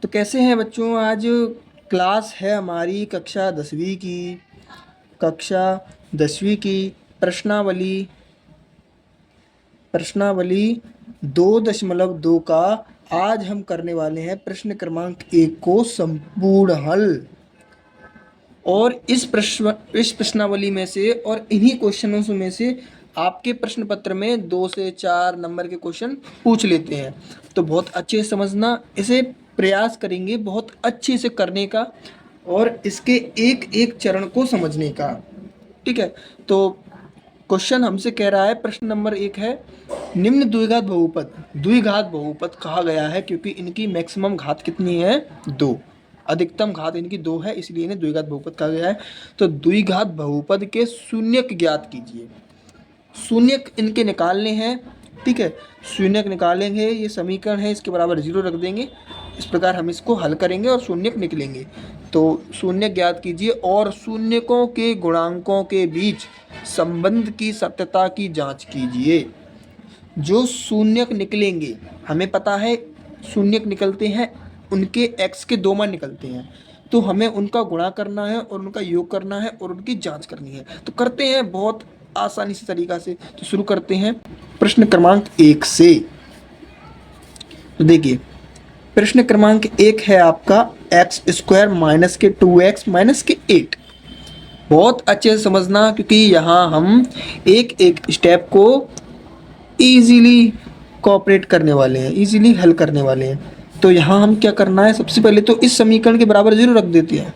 तो कैसे हैं बच्चों। आज क्लास है हमारी कक्षा 10वीं की प्रश्नावली प्रश्नावली 2.2 का आज हम करने वाले हैं प्रश्न क्रमांक 1 को संपूर्ण हल। और इस प्रश्नावली में से और इन्हीं क्वेश्चनों में से आपके प्रश्न पत्र में 2 से 4 नंबर के क्वेश्चन पूछ लेते हैं। तो बहुत अच्छे से समझना, इसे प्रयास करेंगे बहुत अच्छे से करने का और इसके एक एक चरण को समझने का। ठीक है, तो क्वेश्चन हमसे कह रहा है, प्रश्न नंबर 1 है, निम्न द्विघात बहुपद कहा गया है क्योंकि इनकी मैक्सिमम घात कितनी है? 2। अधिकतम घात इनकी 2 है, इसलिए इन्हें द्विघात बहुपद कहा गया है। तो द्विघात बहुपद के शून्यक ज्ञात कीजिए। शून्यक इनके निकालने हैं। ठीक है, शून्यक निकालेंगे, ये समीकरण है, इसके बराबर 0 रख देंगे। इस प्रकार हम इसको हल करेंगे और शून्यक निकलेंगे। तो शून्यक ज्ञात कीजिए और शून्यकों के गुणांकों के बीच संबंध की सत्यता की जांच कीजिए। जो शून्यक निकलेंगे, हमें पता है शून्यक निकलते हैं उनके x के 2 मान निकलते हैं, तो हमें उनका गुणा करना है और उनका योग करना है और उनकी जांच करनी है। तो करते हैं बहुत आसानी से तरीका से। तो शुरू करते हैं प्रश्न क्रमांक 1 से। तो देखिए, प्रश्न क्रमांक 1 है आपका x² माइनस के 2x माइनस के 8। बहुत अच्छे से समझना क्योंकि यहाँ हम एक एक स्टेप को इजीली कोऑपरेट करने वाले हैं, इजीली हल करने वाले हैं। तो यहाँ हम क्या करना है, सबसे पहले तो इस समीकरण के बराबर 0 रख देते हैं।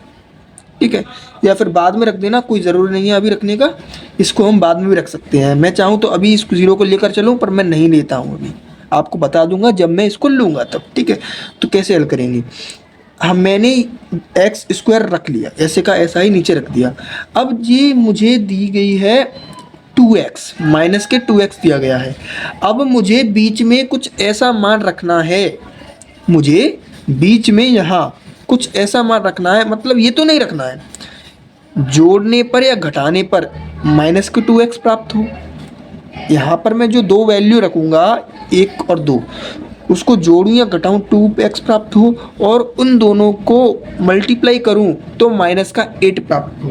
ठीक है, या फिर बाद में रख देना, कोई ज़रूरी नहीं है अभी रखने का, इसको हम बाद में भी रख सकते हैं। मैं चाहूँ तो अभी इस 0 को लेकर चलूँ, पर मैं नहीं लेता हूँ, अभी आपको बता दूंगा जब मैं इसको लूँगा तब। ठीक है, तो कैसे हल करेंगे, मैंने x² रख लिया, ऐसे का ऐसा ही नीचे रख दिया। अब ये मुझे दी गई है 2x, माइनस के 2x दिया गया है। अब मुझे बीच में कुछ ऐसा मान रखना है, मुझे बीच में यहाँ कुछ ऐसा मान रखना है, मतलब ये तो नहीं रखना है जोड़ने पर या घटाने पर माइनस के 2x प्राप्त हो। यहाँ पर मैं जो 2 वैल्यू रखूँगा 1 और 2, उसको जोड़ूँ या घटाऊँ 2x प्राप्त हो, और उन दोनों को मल्टीप्लाई करूँ तो माइनस का 8 प्राप्त हो।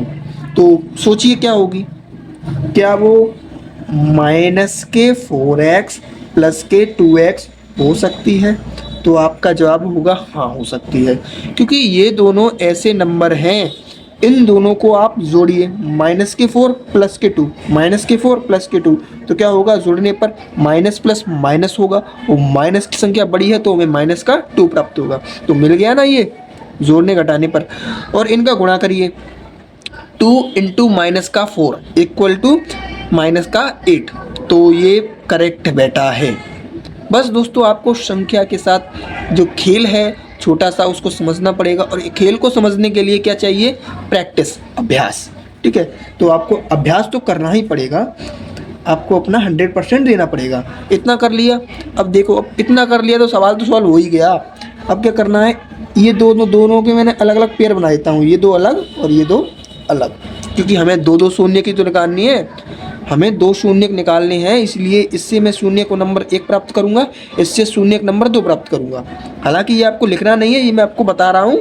तो सोचिए क्या होगी, क्या वो माइनस के 4x प्लस के 2x हो सकती है? तो आपका जवाब होगा हाँ, हो सकती है, क्योंकि ये दोनों ऐसे नंबर हैं, इन दोनों को आप जोड़िए, माइनस के 4 प्लस के 2, माइनस के 4 प्लस के 2, तो क्या होगा, जोड़ने पर माइनस प्लस माइनस होगा, और माइनस की संख्या बड़ी है तो हमें माइनस का 2 प्राप्त होगा। तो मिल गया ना ये जोड़ने घटाने पर। और इनका गुणा करिए, 2 इंटू माइनस का 4 इक्वल टू माइनस का 8, तो ये करेक्ट बेटा है। बस दोस्तों, आपको संख्या के साथ जो खेल है छोटा सा, उसको समझना पड़ेगा, और खेल को समझने के लिए क्या चाहिए, प्रैक्टिस, अभ्यास। ठीक है, तो आपको अभ्यास तो करना ही पड़ेगा, आपको अपना 100% देना पड़ेगा। इतना कर लिया, अब देखो, अब इतना कर लिया तो सवाल हो ही गया। अब क्या करना है, ये दोनों के मैंने अलग अलग पेयर बना देता हूँ, ये 2 अलग और ये 2 अलग, क्योंकि हमें 2 शून्य की तो निकालनी है, हमें 2 शून्य निकालने हैं, इसलिए इससे मैं शून्य को नंबर 1 प्राप्त करूंगा, इससे शून्य नंबर 2 प्राप्त करूंगा। हालांकि ये आपको लिखना नहीं है, ये मैं आपको बता रहा हूँ।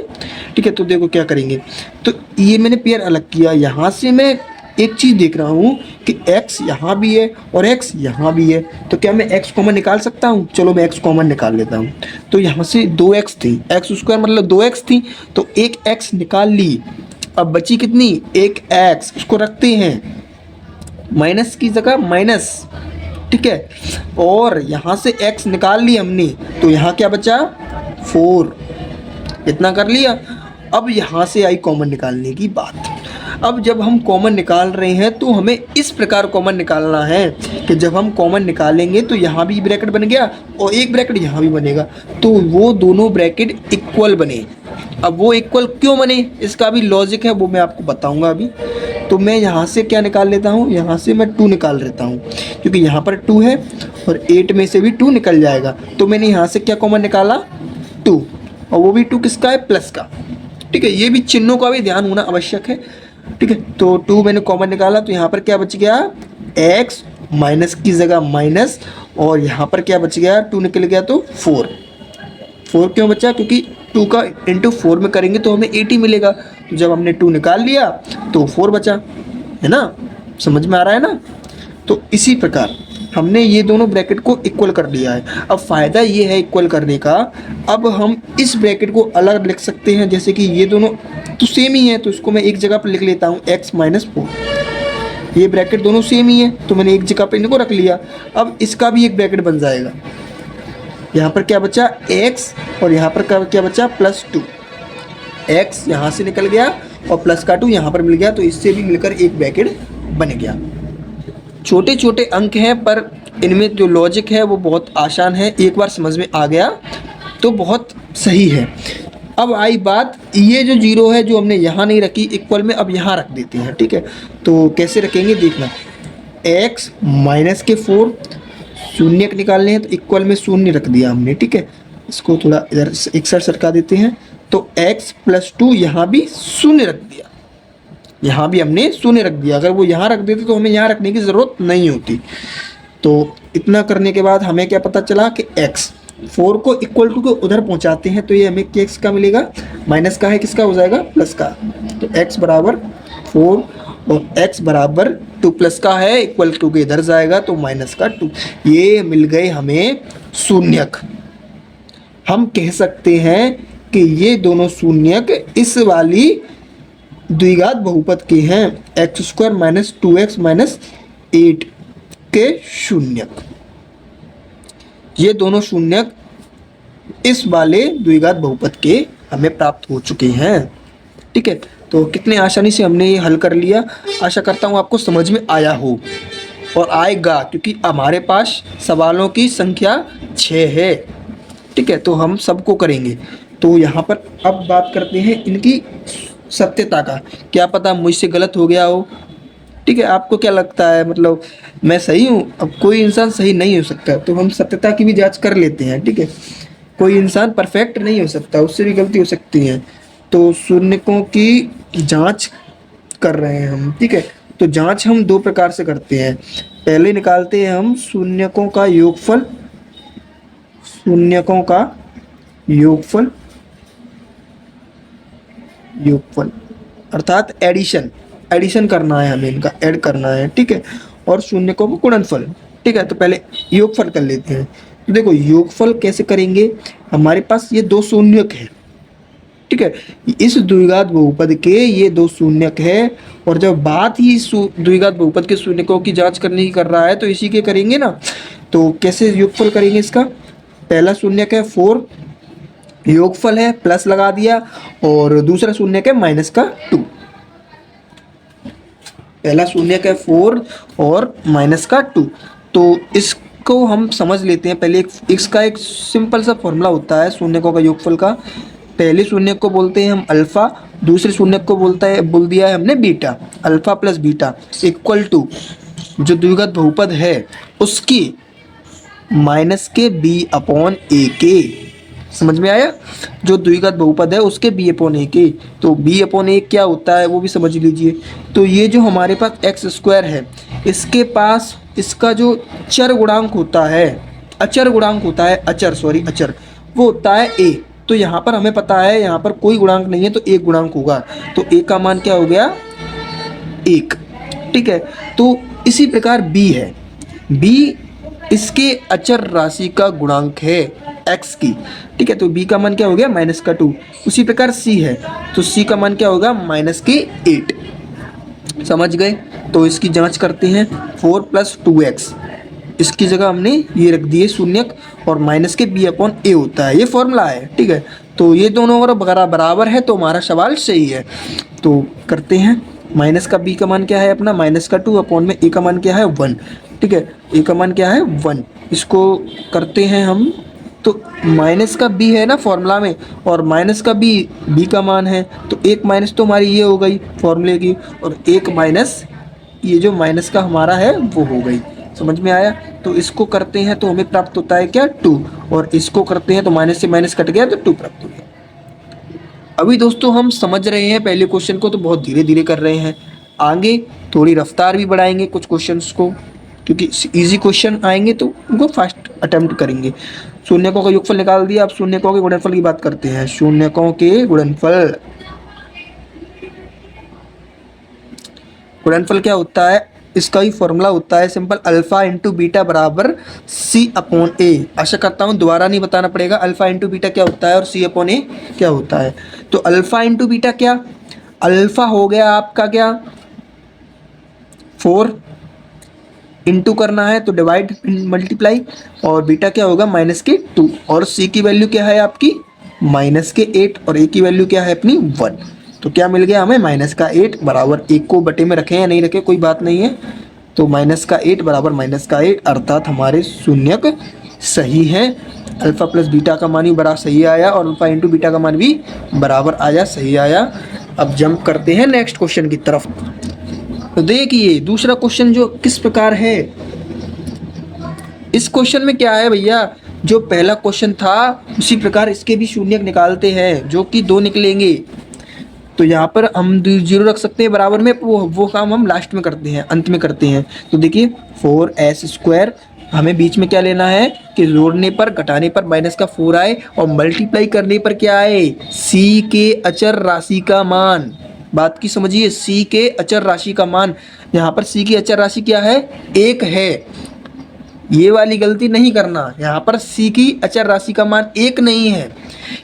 ठीक है, तो देखो क्या करेंगे, तो ये मैंने पेयर अलग किया, यहाँ से मैं एक चीज़ देख रहा हूँ कि x यहाँ भी है और x यहाँ भी है, तो क्या मैं x कॉमन निकाल सकता हूँ? चलो मैं x कॉमन निकाल लेता हूँ। तो यहाँ से 2x थी, x² मतलब 2x थी, तो एक x निकाल ली। अब बची कितनी, एक x, उसको रखते हैं माइनस की जगह माइनस। ठीक है, और यहाँ से x निकाल ली हमने, तो यहाँ क्या बचा, 4। इतना कर लिया। अब यहाँ से आई कॉमन निकालने की बात। अब जब हम कॉमन निकाल रहे हैं तो हमें इस प्रकार कॉमन निकालना है कि जब हम कॉमन निकालेंगे तो यहाँ भी ब्रैकेट बन गया और एक ब्रैकेट यहाँ भी बनेगा, तो वो दोनों ब्रैकेट इक्वल बने। अब वो इक्वल क्यों बने, इसका भी लॉजिक है, वो मैं आपको बताऊंगा अभी। तो मैं यहाँ से क्या निकाल लेता हूँ, यहाँ से मैं 2 निकाल लेता हूँ, क्योंकि यहाँ पर 2 है और 8 में से भी 2 निकल जाएगा। तो मैंने यहाँ से क्या कॉमन निकाला, 2, और वो भी 2 किसका है, प्लस का। ठीक है, ये भी चिन्हों का भी ध्यान होना आवश्यक है। ठीक है, तो 2 मैंने कॉमन निकाला, तो यहाँ पर क्या बच गया, x माइनस की जगह माइनस, और यहाँ पर क्या बच गया, 2 निकल गया तो 4। 4 क्यों बचा? क्योंकि 2 का इंटू 4 में करेंगे तो हमें 80 मिलेगा। तो जब हमने 2 निकाल लिया तो 4 बचा, है ना? समझ में आ रहा है ना? तो इसी प्रकार हमने ये दोनों ब्रैकेट को इक्वल कर दिया है। अब फ़ायदा ये है इक्वल करने का, अब हम इस ब्रैकेट को अलग लिख सकते हैं। जैसे कि ये दोनों तो सेम ही है, तो इसको मैं एक जगह पर लिख लेता हूँ x माइनस 4। ये ब्रैकेट दोनों सेम ही है, तो मैंने एक जगह पर इनको रख लिया। अब इसका भी एक ब्रैकेट बन जाएगा। यहाँ पर क्या बचा? x, और यहाँ पर क्या बचा? +2। x यहाँ से निकल गया और प्लस का 2 यहाँ पर मिल गया, तो इससे भी मिलकर एक ब्रैकेट बन गया। छोटे छोटे अंक हैं पर इनमें जो लॉजिक है वो बहुत आसान है, एक बार समझ में आ गया तो बहुत सही है। अब आई बात, ये जो 0 है जो हमने यहाँ नहीं रखी इक्वल में, अब यहाँ रख देते हैं, ठीक है? तो कैसे रखेंगे देखना। x माइनस के 4 शून्य निकालने हैं तो इक्वल में शून्य रख दिया हमने, ठीक है? इसको थोड़ा इधर एक साइड सरका देते हैं, तो x प्लस 2 यहाँ भी शून्य रख दिया, यहाँ भी हमने शून्य रख दिया। अगर वो यहाँ रख देते तो हमें यहाँ रखने की ज़रूरत नहीं होती। तो इतना करने के बाद हमें क्या पता चला कि x 4 को इक्वल टू को उधर पहुँचाते हैं तो ये हमें x का मिलेगा, माइनस का है किसका हो जाएगा? प्लस का। तो x बराबर 4 और x बराबर 2 प्लस का है, इक्वल टू के इधर जाएगा तो माइनस का 2। ये मिल गए हमें शून्यक। हम कह सकते हैं कि ये दोनों शून्यक इस वाली द्विघात बहुपद के हैं, x² माइनस 2x माइनस 8 के शून्यक। ये दोनों शून्यक इस वाले द्विघात बहुपद के हमें प्राप्त हो चुके हैं, ठीक है? तो कितने आसानी से हमने ये हल कर लिया। आशा करता हूँ आपको समझ में आया हो और आएगा, क्योंकि हमारे पास सवालों की संख्या 6 है, ठीक है? तो हम सबको करेंगे। तो यहाँ पर अब बात करते हैं इनकी सत्यता का। क्या पता मुझसे गलत हो गया हो, ठीक है? आपको क्या लगता है, मतलब मैं सही हूँ? अब कोई इंसान सही नहीं हो सकता, तो हम सत्यता की भी जांच कर लेते हैं, ठीक है? कोई इंसान परफेक्ट नहीं हो सकता, उससे भी गलती हो सकती है। तो शून्यकों की जांच कर रहे हैं हम, ठीक है? तो जांच हम 2 प्रकार से करते हैं। पहले निकालते हैं हम शून्यकों का योगफल, शून्यकों का योगफल अर्थात एडिशन करना है हमें, इनका ऐड करना है, ठीक है? और शून्यकों का गुणनफल, ठीक है? तो पहले योगफल कर लेते हैं। तो देखो योगफल कैसे करेंगे, हमारे पास ये 2 शून्यक है, ठीक है? इस द्विघात बहुपद के ये 2 शून्यक है, और जब बात ही द्विघात बहुपद के शून्यकों की जांच करने की कर रहा है तो इसी के करेंगे ना। तो कैसे योगफल करेंगे इसका? पहला शून्यक है 4, योगफल है प्लस लगा दिया, और दूसरा शून्यक है माइनस का 2। पहला शून्यक है 4 और माइनस का 2। तो इसको हम समझ लेते हैं। पहले इसका एक सिंपल सा फॉर्मूला होता है शून्यकों का योगफल का। पहले शून्यक को बोलते हैं हम अल्फा, दूसरे शून्यक को बोल दिया है हमने beta. Alpha plus beta equal to जो द्विघात बहुपद है उसकी माइनस के b अपॉन a के। समझ में आया? जो द्विघात बहुपद है उसके b अपॉन a के। तो b अपॉन a क्या होता है वो भी समझ लीजिए। तो ये जो हमारे पास x² है, इसके पास इसका जो चर गुणांक होता है, अचर गुणांक होता है, अचर वो होता है a। तो यहाँ पर हमें पता है यहाँ पर कोई गुणांक नहीं है तो एक गुणांक होगा, तो a का मान क्या हो गया? 1, ठीक है? तो इसी प्रकार b है, b इसके अचर राशि का गुणांक है x की, ठीक है? तो b का मान क्या हो गया? माइनस का 2। उसी प्रकार c है, तो c का मान क्या होगा? माइनस के 8। समझ गए? तो इसकी जांच करते हैं। 4 प्लस 2x, इसकी जगह हमने ये रख दिए शून्यक, और माइनस के b अपॉन a होता है, ये फॉर्मूला है, ठीक है? तो ये दोनों अगर बराबर है तो हमारा सवाल सही है। तो करते हैं। माइनस का b का मान क्या है अपना? माइनस का 2 अपॉन में a का मान क्या है? 1, ठीक है? a का मान क्या है? 1। इसको करते हैं हम। तो माइनस का b है ना फॉर्मूला में, और माइनस का b का मान है, तो एक माइनस तो हमारी ये हो गई फॉर्मूले की, और एक माइनस ये जो माइनस का हमारा है वो हो गई। समझ में आया? तो इसको करते हैं तो हमें प्राप्त होता है क्या? 2, और इसको करते हैं तो माइनस से माइनस कट गया तो 2 प्राप्त हो गया। अभी दोस्तों हम समझ रहे हैं पहले क्वेश्चन को, तो बहुत धीरे धीरे कर रहे हैं। आगे थोड़ी रफ्तार भी बढ़ाएंगे कुछ क्वेश्चंस को, क्योंकि इजी क्वेश्चन आएंगे तो उनको फास्ट अटेम्प्ट करेंगे। शून्यकों का योगफल निकाल दिया, अब शून्यकों के गुणनफल की बात करते हैं। शून्यकों के गुणनफल, गुणनफल क्या होता है, इसका ही फॉर्मूला होता है सिंपल, अल्फा इंटू बीटा बराबर सी अपॉन ए। आशा करता हूँ दोबारा नहीं बताना पड़ेगा, अल्फा इंटू बीटा क्या होता है और सी अपॉन ए क्या होता है। तो अल्फा इंटू बीटा क्या, अल्फा हो गया आपका क्या 4, इंटू करना है तो डिवाइड मल्टीप्लाई, और बीटा क्या होगा -2, और सी की वैल्यू क्या है आपकी -8, और ए की वैल्यू क्या है अपनी 1। तो क्या मिल गया हमें -8 बराबर, एक को बटे में रखें या नहीं रखें कोई बात नहीं है, तो -8 बराबर -8, अर्थात हमारे शून्यक सही है। अल्फा प्लस बीटा का मान भी बड़ा सही आया और अल्फा इंटू बीटा का मान भी बराबर आया, सही आया। अब जंप करते हैं नेक्स्ट क्वेश्चन की तरफ। तो देखिए दूसरा क्वेश्चन जो किस प्रकार है, इस क्वेश्चन में क्या है भैया, जो पहला क्वेश्चन था उसी प्रकार इसके भी शून्यक निकालते हैं, जो कि 2 निकलेंगे। तो यहाँ पर हम 0 रख सकते हैं बराबर में, वो काम हम लास्ट में करते हैं, अंत में करते हैं। तो देखिए 4s², हमें बीच में क्या लेना है कि जोड़ने पर घटाने पर -4 आए और मल्टीप्लाई करने पर क्या आए, c के अचर राशि का मान। बात की समझिए, c के अचर राशि का मान, यहाँ पर c की अचर राशि क्या है 1 है, ये वाली गलती नहीं करना। यहाँ पर c की अचर राशि का मान 1 नहीं है,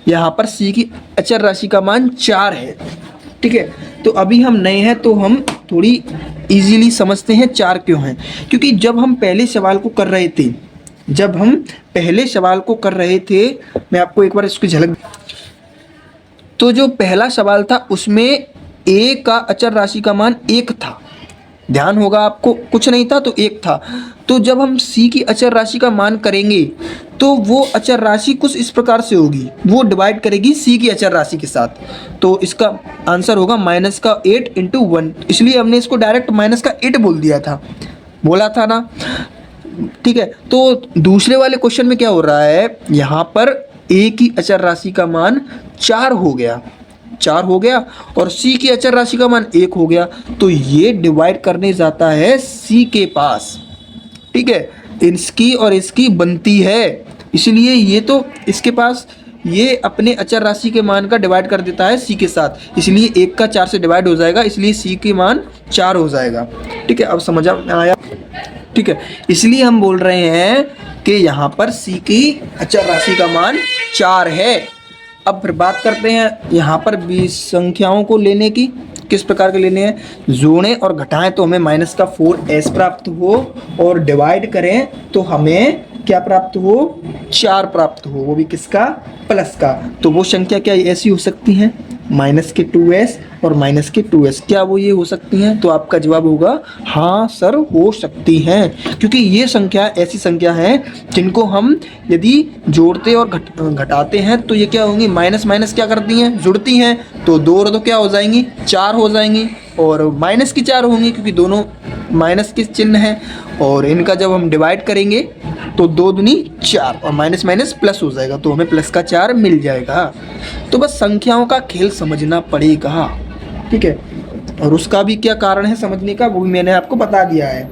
यहाँ पर c की अचर राशि का मान 4 है। ठीक है, तो अभी हम नए हैं तो हम थोड़ी इजीली समझते हैं 4 क्यों हैं। क्योंकि जब हम पहले सवाल को कर रहे थे, मैं आपको एक बार इसकी झलक, तो जो पहला सवाल था उसमें a का अचर राशि का मान 1 था, ध्यान होगा आपको, कुछ नहीं था तो 1 था। तो जब हम c की अचर राशि का मान करेंगे तो वो अचर राशि कुछ इस प्रकार से होगी, वो डिवाइड करेगी c की अचर राशि के साथ, तो इसका आंसर होगा -8 × 1, इसलिए हमने इसको डायरेक्ट -8 बोल दिया था, बोला था ना। ठीक है, तो दूसरे वाले क्वेश्चन में क्या हो रहा है, यहाँ पर a की अचर राशि का मान 4 हो गया और c की अचर राशि का मान 1 हो गया, तो ये डिवाइड करने जाता है c के पास। ठीक है, इसकी और इसकी बनती है, इसलिए ये तो इसके पास ये अपने अचर राशि के मान का डिवाइड कर देता है c के साथ, इसलिए 1 का 4 से डिवाइड हो जाएगा, इसलिए c के मान 4 हो जाएगा। ठीक है, अब समझ में आया। ठीक है, इसलिए हम बोल रहे हैं कि यहाँ पर c की अचर राशि का मान 4 है। अब फिर बात करते हैं यहाँ पर 20 संख्याओं को लेने की, किस प्रकार के लेने हैं, जोड़ें और घटाएं तो हमें -4s प्राप्त हो, और डिवाइड करें तो हमें क्या प्राप्त हो, 4 प्राप्त हो, वो भी किसका, प्लस का। तो वो संख्या क्या ऐसी हो सकती हैं, -2s और -2s, क्या वो ये हो सकती हैं? तो आपका जवाब होगा हाँ सर हो सकती हैं, क्योंकि ये संख्या ऐसी संख्या है जिनको हम यदि जोड़ते और घटाते हैं तो ये क्या होंगी, माइनस माइनस क्या करती हैं, जुड़ती हैं, तो 2 और 2 क्या हो जाएंगी, 4 हो जाएंगी, और माइनस की 4 होंगी क्योंकि दोनों माइनस के चिन्ह हैं, और इनका जब हम डिवाइड करेंगे तो 2 दूनी 4 और माइनस माइनस प्लस हो जाएगा, तो हमें प्लस का 4 मिल जाएगा। तो बस संख्याओं का खेल समझना पड़ेगा। ठीक है, और उसका भी क्या कारण है समझने का, वो भी मैंने आपको बता दिया है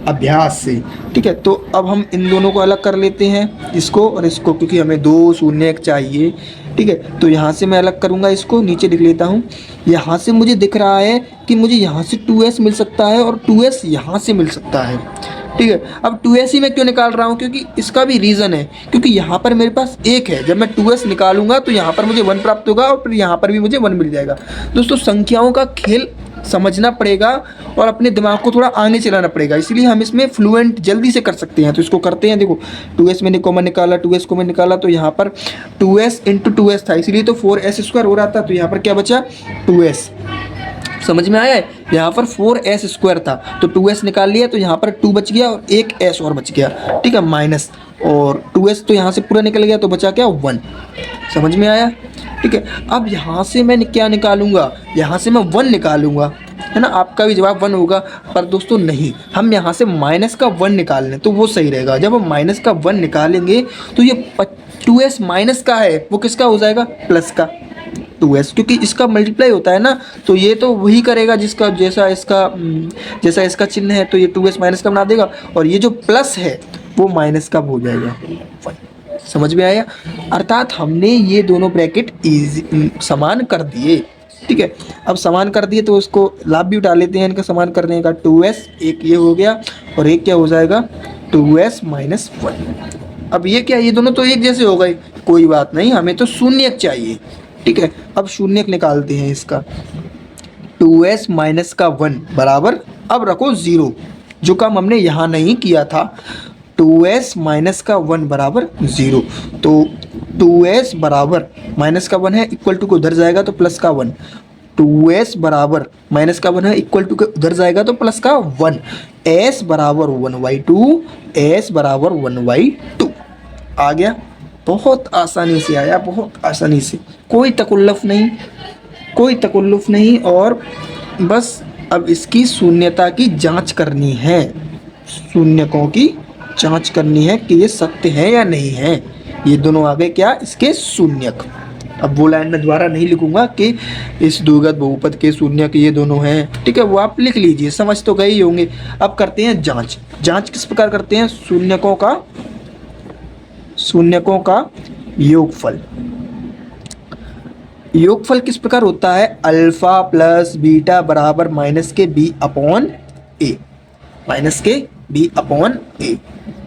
अभ्यास से। ठीक है, तो अब हम इन दोनों को अलग कर लेते हैं, इसको और इसको, क्योंकि हमें 2 शून्य चाहिए। ठीक है, तो यहाँ से मैं अलग करूँगा, इसको नीचे लिख लेता हूँ। यहाँ से मुझे दिख रहा है कि मुझे यहाँ से 2s मिल सकता है और 2s यहाँ से मिल सकता है। ठीक है, अब 2s ही मैं क्यों निकाल रहा हूँ, क्योंकि इसका भी रीज़न है, क्योंकि यहाँ पर मेरे पास 1 है, जब मैं 2s निकालूंगा तो यहाँ पर मुझे 1 प्राप्त होगा और फिर यहाँ पर भी मुझे 1 मिल जाएगा। दोस्तों संख्याओं का खेल समझना पड़ेगा और अपने दिमाग को थोड़ा आगे चलाना पड़ेगा, इसलिए हम इसमें फ्लुएंट जल्दी से कर सकते हैं। तो इसको करते हैं, देखो 2s मैंने कॉमन निकाला, 2s कॉमन निकाला, तो यहाँ पर 2s × 2s था, इसलिए तो 4s² हो रहा था, तो यहाँ पर क्या बचा 2s। समझ में आया है, यहाँ पर 4s² था तो 2s निकाल लिया, तो यहाँ पर 2 बच गया और एक s और बच गया। ठीक है, माइनस, और 2s तो यहाँ से पूरा निकल गया, तो बचा क्या 1। समझ में आया। ठीक है, अब यहाँ से मैं क्या निकालूंगा, यहाँ से मैं 1 निकालूंगा, है ना। आपका भी जवाब 1 होगा, पर दोस्तों नहीं, हम यहाँ से माइनस का 1 निकाल लें तो वो सही रहेगा। जब हम माइनस का 1 निकालेंगे तो ये 2s माइनस का है, वो किसका हो जाएगा, प्लस का 2s, क्योंकि इसका मल्टीप्लाई होता है ना, तो ये तो वही करेगा जिसका जैसा इसका चिन्ह है, तो ये 2s माइनस का बना देगा, और ये जो प्लस है वो माइनस का हो जाएगा। समझ में आया? अर्थात हमने ये दोनों ब्रैकेट समान कर दिए। ठीक है, अब समान कर दिए तो उसको लाभ भी उठा लेते हैं इनका समान करने का। 2s एक ये हो गया और एक क्या हो जाएगा 2s माइनस 1। अब ये क्या, ये दोनों तो एक जैसे हो गए, कोई बात नहीं, हमें तो शून्यक चाहिए। ठीक है, अब शून्यक निकालते हैं इसका। 2s माइनस का 1 बराबर, अब रखो 0, जो काम हमने यहाँ नहीं किया था। 2s माइनस का 1 बराबर 0, तो 2s बराबर माइनस का 1 है, इक्वल टू को उधर जाएगा तो प्लस का 1। 2s बराबर माइनस का 1 है, इक्वल टू के उधर जाएगा तो प्लस का 1। s बराबर 1/2, s बराबर 1/2 आ गया। बहुत आसानी से आया, बहुत आसानी से, कोई तकल्लुफ़ नहीं, कोई तकल्लुफ़ नहीं। और बस अब इसकी शून्यता की जांच करनी है, शून्यकों की जांच करनी है कि ये सत्य है या नहीं है। ये दोनों आ गए क्या, इसके शून्यक। अब वो लाइन में दोबारा नहीं लिखूंगा कि इस द्विघात बहुपद के शून्यक ये दोनों हैं। ठीक है, वो आप लिख लीजिए, समझ तो गए ही होंगे। अब करते हैं जांच। जांच किस प्रकार करते हैं, शून्यकों का योगफल। योगफल किस प्रकार होता है, अल्फा प्लस बीटा बराबर माइनस के बी अपॉन ए, माइनस के बी अपॉन ए।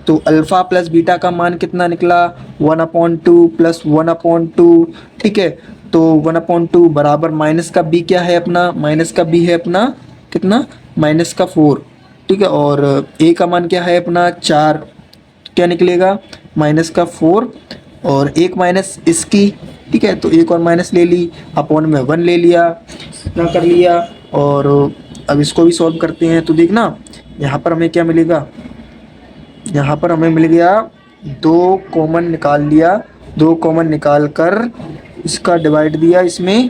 तो अल्फा प्लस बीटा का मान कितना निकला, 1/2 प्लस 1/2। ठीक है, तो 1/2 बराबर माइनस का बी क्या है अपना, माइनस का बी है अपना कितना, माइनस का 4। ठीक है, और ए का मान क्या है अपना 4, तो क्या निकलेगा माइनस का 4 और एक माइनस इसकी। ठीक है, तो एक और माइनस ले ली, अपॉन में 1 ले लिया, इतना कर लिया। और अब इसको भी सॉल्व करते हैं तो देखना यहाँ पर हमें क्या मिलेगा, यहाँ पर हमें मिल गया 2 कॉमन निकाल लिया, 2 कॉमन निकाल कर इसका डिवाइड दिया, इसमें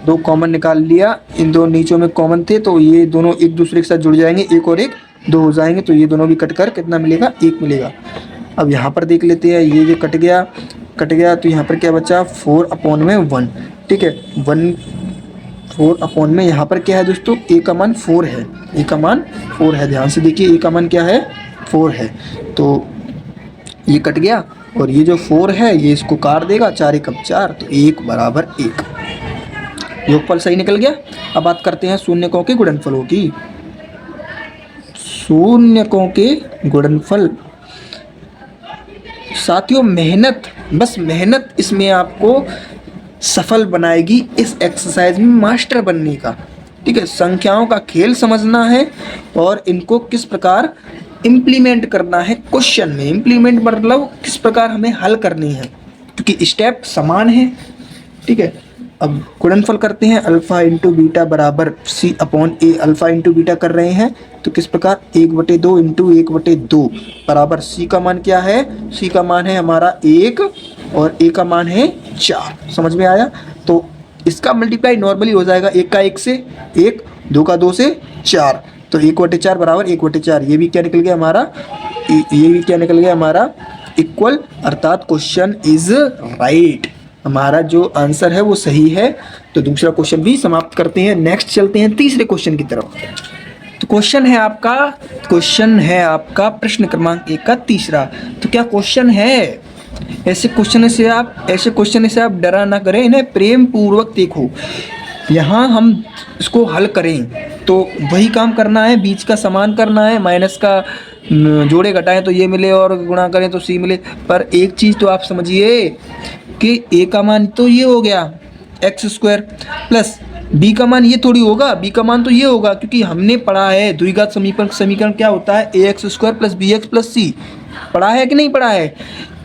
2 कॉमन निकाल लिया, इन दो नीचों में कॉमन थे तो ये दोनों एक दूसरे के साथ जुड़ जाएंगे, एक और एक 2 हो जाएंगे, तो ये दोनों भी कट कर कितना मिलेगा, 1 मिलेगा। अब यहाँ पर देख लेते हैं, ये कट गया तो यहाँ पर क्या बचा 4/1। ठीक है, 4/में यहाँ पर क्या है दोस्तों, ए का मान 4 है, ए का मान 4 है, ध्यान से देखिए ए का मान क्या है 4 है। तो ये कट गया और ये जो 4 है ये इसको काट देगा, 4 × 4 तो 1 बराबर 1। योगफल सही निकल गया। अब बात करते हैं शून्यकों के गुणनफलों की। शून्यकों के गुणनफल साथियों, मेहनत, बस मेहनत इसमें आपको सफल बनाएगी इस एक्सरसाइज में मास्टर बनने का। ठीक है, संख्याओं का खेल समझना है और इनको किस प्रकार इम्प्लीमेंट करना है क्वेश्चन में। इम्प्लीमेंट मतलब किस प्रकार हमें हल करनी है, क्योंकि स्टेप समान है। ठीक है, अब गुणनफल करते हैं, अल्फा इंटू बीटा बराबर सी अपॉन ए। अल्फा इंटू बीटा कर रहे हैं तो किस प्रकार 1/2 इंटू 1/2 बराबर सी का मान क्या है, सी का मान है हमारा 1 और ए का मान है 4। समझ में आया? तो इसका मल्टीप्लाई नॉर्मली हो जाएगा 1 का 1 से 1, 2 का 2 से 4, तो 1/4 बराबर 1/4। ये भी क्या निकल गया हमारा, ये भी क्या निकल गया हमारा इक्वल, अर्थात क्वेश्चन इज राइट, हमारा जो आंसर है वो सही है। तो दूसरा क्वेश्चन भी समाप्त करते हैं। नेक्स्ट चलते हैं तीसरे क्वेश्चन की तरफ। तो क्वेश्चन है आपका प्रश्न क्रमांक 1 का तीसरा। तो क्या क्वेश्चन है, ऐसे क्वेश्चन से आप डरा ना करें, इन्हें प्रेम पूर्वक देखो। यहाँ हम इसको हल करें तो वही काम करना है, बीच का समान करना है, माइनस का जोड़े घटाएं तो ये मिले और गुणा करें तो सी मिले। पर एक चीज़ तो आप समझिए कि ए का मान तो ये हो गया x² प्लस बी का मान ये थोड़ी होगा, बी का मान तो ये होगा, क्योंकि हमने पढ़ा है द्विघात समीकरण क्या होता है, ax² plus bx plus c। पढ़ा है कि नहीं पढ़ा है?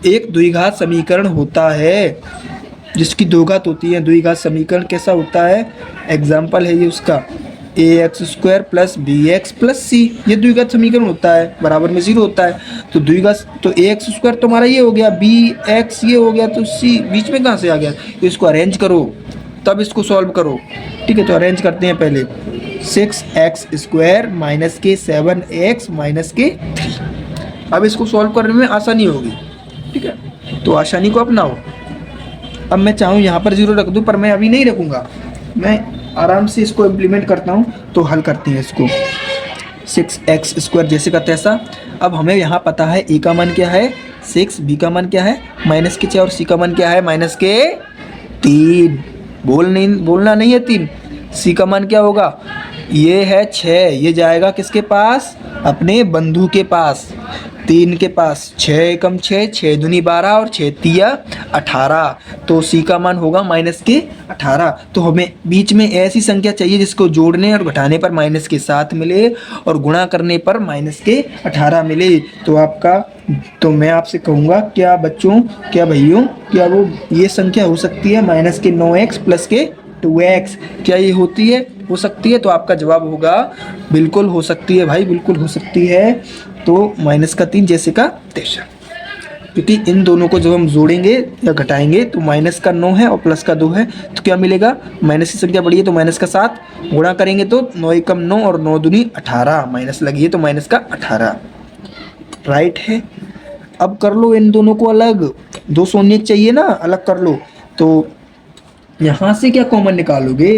एक द्विघात समीकरण होता है जिसकी दो घात होती है। द्विघात समीकरण कैसा होता है, एग्जाम्पल है ये उसका, ax² plus bx plus c। ये द्विघात समीकरण होता है, बराबर में 0 होता है। तो द्विघात, तो ax² तो हमारा ये हो गया, bx ये हो गया, तो c बीच में कहाँ से आ गया? इसको अरेंज करो तब इसको सॉल्व करो। ठीक है, तो अरेंज करते हैं पहले। 6x² माइनस के 7x माइनस के 3। अब इसको सॉल्व करने में आसानी होगी। ठीक है, तो आसानी को अपनाओ। अब मैं चाहूँ यहाँ पर 0 रख दूँ, पर मैं अभी नहीं रखूँगा, मैं आराम से इसको इम्प्लीमेंट करता हूँ। तो हल करते हैं इसको, 6x² जैसे का तैसा। अब हमें यहाँ पता है ए का मान क्या है 6, बी का मान क्या है माइनस के 6 और सी का मान क्या है माइनस के 3। बोलना नहीं है 3। सी का मान क्या होगा, ये है 6, ये जाएगा किसके पास, अपने बंधु के पास, 3 के पास। 6 एकम 6, 6 दूनी 12 और 6 तिया 18। तो सी का मान होगा माइनस के 18। तो हमें बीच में ऐसी संख्या चाहिए जिसको जोड़ने और घटाने पर माइनस के 7 मिले और गुणा करने पर माइनस के 18 मिले। तो मैं आपसे कहूँगा क्या बच्चों, क्या भाइयों, क्या वो ये संख्या हो सकती है माइनस के 9x प्लस के 2x, क्या ये होती है, हो सकती है? तो आपका जवाब होगा बिल्कुल हो सकती है भाई, बिल्कुल हो सकती है। तो माइनस का 3 जैसे का तैसा, क्योंकि इन दोनों को जब हम जोड़ेंगे या घटाएंगे तो माइनस का 9 है और प्लस का 2 है, तो क्या मिलेगा, माइनस की संख्या बढ़ी है तो माइनस का 7, गुणा करेंगे तो 9 एकम 9 और 9 दूनी 18, माइनस लगी है तो माइनस का 18 राइट है। अब कर लो इन दोनों को अलग, 2 शून्य चाहिए ना, अलग कर लो। तो यहाँ से क्या कॉमन निकालोगे,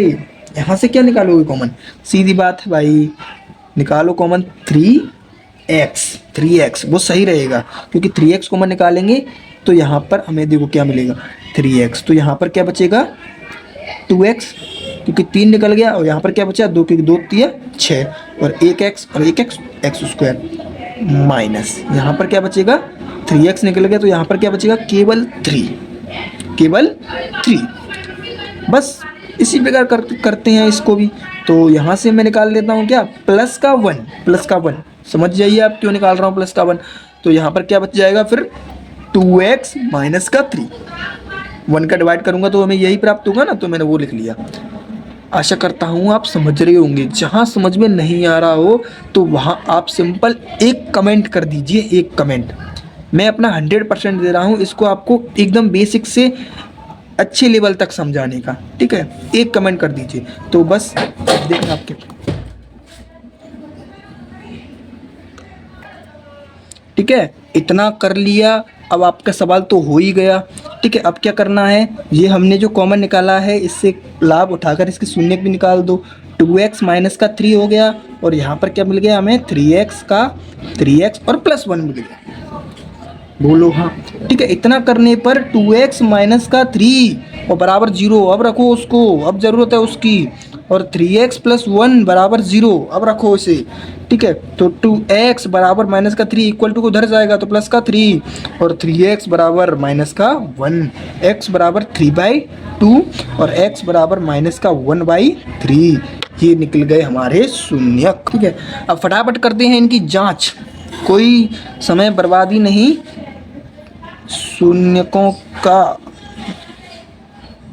यहाँ से क्या निकालोगे कॉमन, सीधी बात है भाई, निकालो कॉमन 3x, वो सही रहेगा क्योंकि 3x कॉमन निकालेंगे तो यहाँ पर हमें देखो क्या मिलेगा 3x, तो यहाँ पर क्या बचेगा 2x, क्योंकि 3 निकल गया और यहाँ पर क्या बचा 2 के 2 तिया 6 और 1x और 1x x स्क्वायर माइनस, यहाँ पर क्या बचेगा 3x निकल गया तो यहाँ पर क्या बचेगा केवल 3। बस इसी प्रकार करते हैं इसको भी। तो यहाँ से मैं निकाल लेता हूँ क्या प्लस का 1, समझ जाइए आप क्यों निकाल रहा हूँ प्लस का 1। तो यहाँ पर क्या बच जाएगा फिर 2x माइनस का 3, 1 का डिवाइड करूँगा तो हमें यही प्राप्त होगा ना, तो मैंने वो लिख लिया। आशा करता हूँ आप समझ रहे होंगे। जहाँ समझ में नहीं आ रहा हो तो वहाँ आप सिंपल एक कमेंट कर दीजिए, एक कमेंट। मैं अपना 100% दे रहा हूँ इसको आपको एकदम बेसिक से अच्छे लेवल तक समझाने का, ठीक है, एक कमेंट कर दीजिए। तो बस देखना आपके, ठीक है, इतना कर लिया। अब आपका सवाल तो हो ही गया, ठीक है। अब क्या करना है, ये हमने जो कॉमन निकाला है इससे लाभ उठाकर इसके शून्य भी निकाल दो। 2x माइनस का 3 हो गया और यहाँ पर क्या मिल गया हमें 3x और प्लस 1 मिल गया, बोलो हाँ, ठीक है। इतना करने पर 2x माइनस का 3 और बराबर 0, अब रखो उसको, अब ज़रूरत है उसकी, और 3x प्लस 1 बराबर 0, अब रखो इसे, ठीक है। तो 2x बराबर माइनस का 3 इक्वल टू को उधर जाएगा तो प्लस का 3 और 3x बराबर माइनस का 1, x बराबर 3/2 और x बराबर माइनस का 1/3, ये निकल गए हमारे शून्यक, ठीक है। अब फटाफट करते हैं इनकी जांच, कोई समय बर्बादी नहीं। शून्यकों का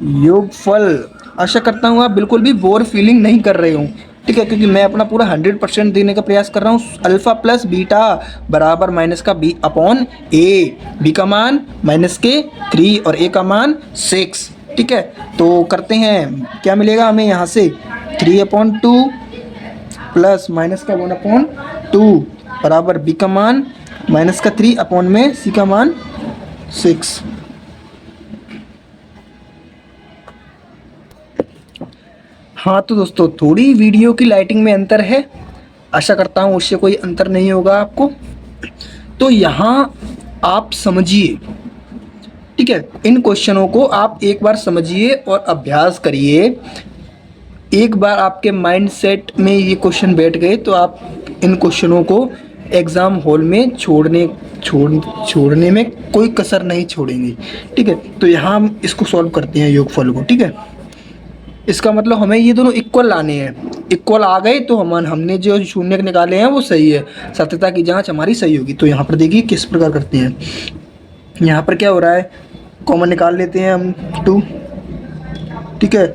योगफल, आशा करता हूँ आप बिल्कुल भी बोर फीलिंग नहीं कर रहे हो, ठीक है, क्योंकि मैं अपना पूरा 100% देने का प्रयास कर रहा हूँ। अल्फ़ा प्लस बीटा बराबर माइनस का b अपॉन ए, बी का मान माइनस के 3 और ए का मान 6, ठीक है। तो करते हैं, क्या मिलेगा हमें यहाँ से 3/2 प्लस माइनस का 1/2 बराबर बी का मान माइनस का 3 अपॉन में सी का मान 6। हाँ तो दोस्तों थोड़ी वीडियो की लाइटिंग में अंतर है, आशा करता हूँ उससे कोई अंतर नहीं होगा आपको। तो यहाँ आप समझिए, ठीक है, इन क्वेश्चनों को आप एक बार समझिए और अभ्यास करिए। एक बार आपके माइंड सेट में ये क्वेश्चन बैठ गए तो आप इन क्वेश्चनों को एग्ज़ाम हॉल में छोड़ने में कोई कसर नहीं छोड़ेंगे, ठीक है। तो यहाँ हम इसको सॉल्व करते हैं योगफल को, ठीक है। इसका मतलब हमें ये दोनों इक्वल लाने हैं, इक्वल आ गए तो हमने जो शून्य निकाले हैं वो सही है, सत्यता की जांच हमारी सही होगी। तो यहाँ पर देखिए किस प्रकार करते हैं। यहाँ पर क्या हो रहा है, कॉमन निकाल लेते हैं हम 2, ठीक है।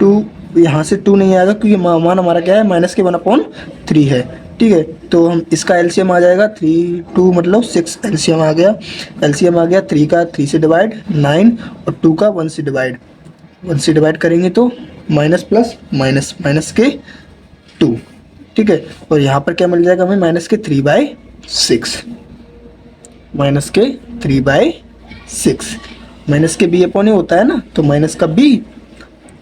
2 यहाँ से 2 नहीं आएगा क्योंकि मान हमारा क्या है माइनस के 1/3 है, ठीक है। तो हम इसका एलसीएम आ जाएगा 3 2 मतलब 6 एलसीएम आ गया, 3 का 3 से डिवाइड 9 और 2 का 1 से डिवाइड करेंगे तो माइनस प्लस माइनस के 2, ठीक है। और यहाँ पर क्या मिल जाएगा हमें माइनस के 3/6, माइनस के 3/6, माइनस के बी अपॉन ए होता है ना, तो माइनस का बी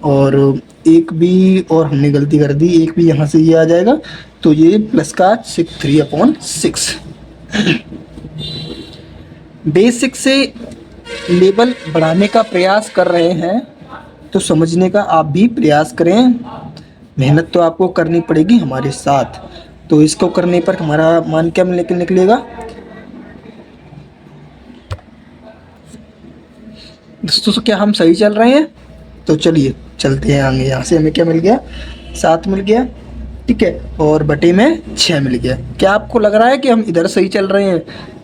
और एक बी, और हमने गलती कर दी, एक भी यहाँ से ये आ जाएगा तो ये प्लस का 3/6। बेसिक से लेवल बढ़ाने का प्रयास कर रहे हैं तो समझने का आप भी प्रयास करें। मेहनत तो आपको करनी पड़ेगी हमारे साथ। तो इसको करने पर हमारा मान क्या निकलेगा दोस्तों? तो क्या हम सही चल रहे हैं? तो चलिए चलते हैं आगे। यहाँ से हमें क्या मिल गया? 7 मिल गया, ठीक है, और बटे में 6 मिल गया। क्या आपको लग रहा है कि हम इधर सही चल रहे हैं?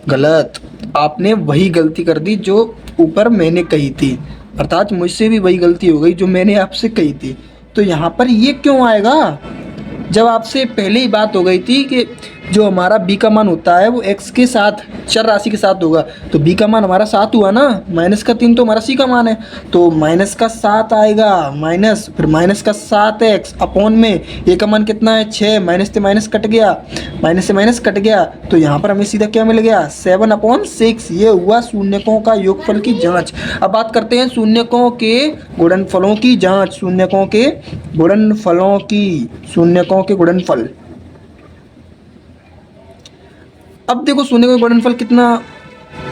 गलत। आपने वही गलती कर दी जो ऊपर मैंने कही थी, अर्थात मुझसे भी वही गलती हो गई जो मैंने आपसे कही थी। तो यहाँ पर ये क्यों आएगा जब आपसे पहले ही बात हो गई थी कि जो हमारा b का मान होता है वो x के साथ चर राशि के साथ होगा। तो b का मान हमारा 7 हुआ ना, -3 तो हमारा c का मान है, तो -7 आएगा, माइनस फिर -7x अपॉन में a का मान कितना है 6, माइनस से माइनस कट गया, माइनस से माइनस कट गया, तो यहाँ पर हमें सीधा क्या मिल गया 7/6। ये हुआ शून्यकों का योगफल की जाँच। अब बात करते हैं शून्यकों के गुणनफलों की जाँच। शून्यकों के गुणनफलों की, शून्यकों के गुणनफल। अब देखो शून्यकों का गुणनफल कितना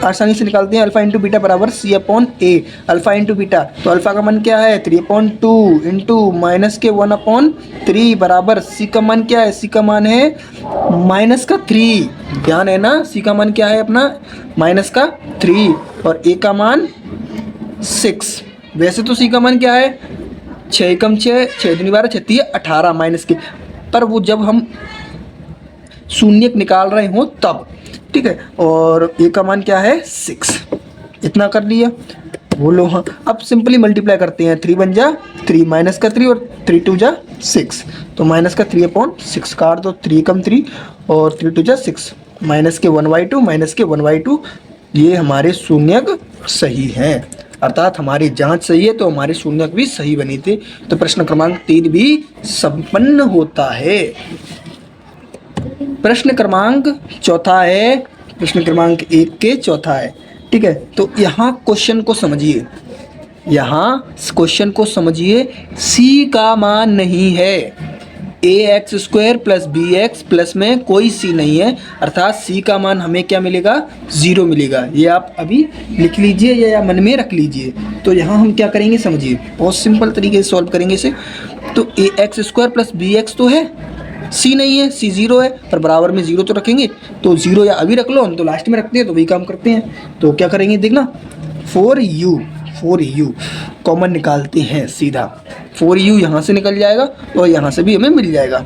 आसानी से निकालते हैं। अल्फा इंटू बीटा बराबर c/a। अल्फा इंटू बीटा, तो अल्फा का मान क्या है 3/2 इंटू -1/3 बराबर c का मान क्या है? c का मान है -3। ध्यान है ना, c का मान क्या है अपना -3 और a का मान 6। वैसे तो c का मान क्या है 6 एकम 6, 6 दूनी 12, 6 तिया 18 माइनस के, पर वो जब हम शून्यक निकाल रहे हो तब, ठीक है। और ए का मान क्या है 6। इतना कर लिया, बोलो हाँ। अब सिंपली मल्टीप्लाई करते हैं, 3 बन जा 3, माइनस का 3 और 3 2 जा 6, तो माइनस का 3/6 काट दो, 3 कम 3 और 3 2 जा 6, माइनस के 1/2, माइनस के 1/2। ये हमारे शून्यक सही हैं, अर्थात हमारी जांच सही है तो हमारे शून्यक भी सही बने थे। तो प्रश्न क्रमांक 3 भी संपन्न होता है। प्रश्न क्रमांक चौथा है, प्रश्न क्रमांक 1 के चौथा है, ठीक है। तो यहाँ क्वेश्चन को समझिए, यहाँ क्वेश्चन को समझिए। c का मान नहीं है, ax² प्लस bx प्लस में कोई c नहीं है, अर्थात c का मान हमें क्या मिलेगा 0 मिलेगा। ये आप अभी लिख लीजिए या मन में रख लीजिए। तो यहाँ हम क्या करेंगे समझिए, बहुत सिंपल तरीके से सॉल्व करेंगे इसे। तो ax² प्लस bx तो है, c नहीं है, c 0 है, पर बराबर में 0 तो रखेंगे, तो 0 या अभी रख लो, हम तो लास्ट में रखते हैं, तो वही काम करते हैं। तो क्या करेंगे देखना, 4u कॉमन निकालते हैं सीधा, 4u यहाँ से निकल जाएगा और यहाँ से भी हमें मिल जाएगा।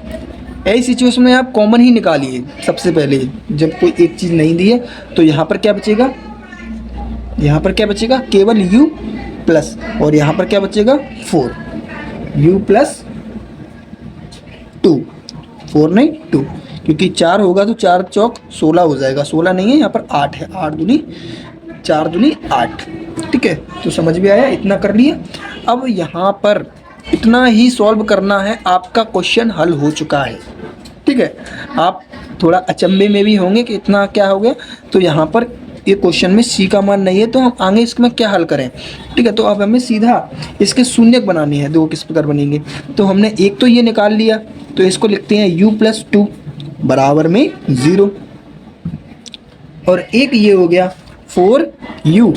ऐसी सिचुएशन में आप कॉमन ही निकालिए सबसे पहले, जब कोई एक चीज़ नहीं दी है। तो यहाँ पर क्या बचेगा, यहाँ पर क्या बचेगा केवल u प्लस, और यहाँ पर क्या बचेगा 4u प्लस 2, 4 नहीं 2, क्योंकि 4 होगा तो 4 चौक 16 हो जाएगा, 16 नहीं है यहाँ पर 8 है, 8 दूनी 4 दूनी 8, ठीक है। तो समझ में आया, इतना कर लिया। अब यहाँ पर इतना ही सॉल्व करना है, आपका क्वेश्चन हल हो चुका है, ठीक है। आप थोड़ा अचंभे में भी होंगे कि इतना क्या हो गया। तो यहाँ पर ये क्वेश्चन में c का मान नहीं है, तो हम आगे इसमें क्या हल करें, ठीक है। तो अब हमें सीधा इसके शून्यक बनानी है। दो किस प्रकार बनेंगे, तो हमने एक तो ये निकाल लिया, तो इसको लिखते हैं u प्लस 2 बराबर में 0, और एक ये हो गया 4u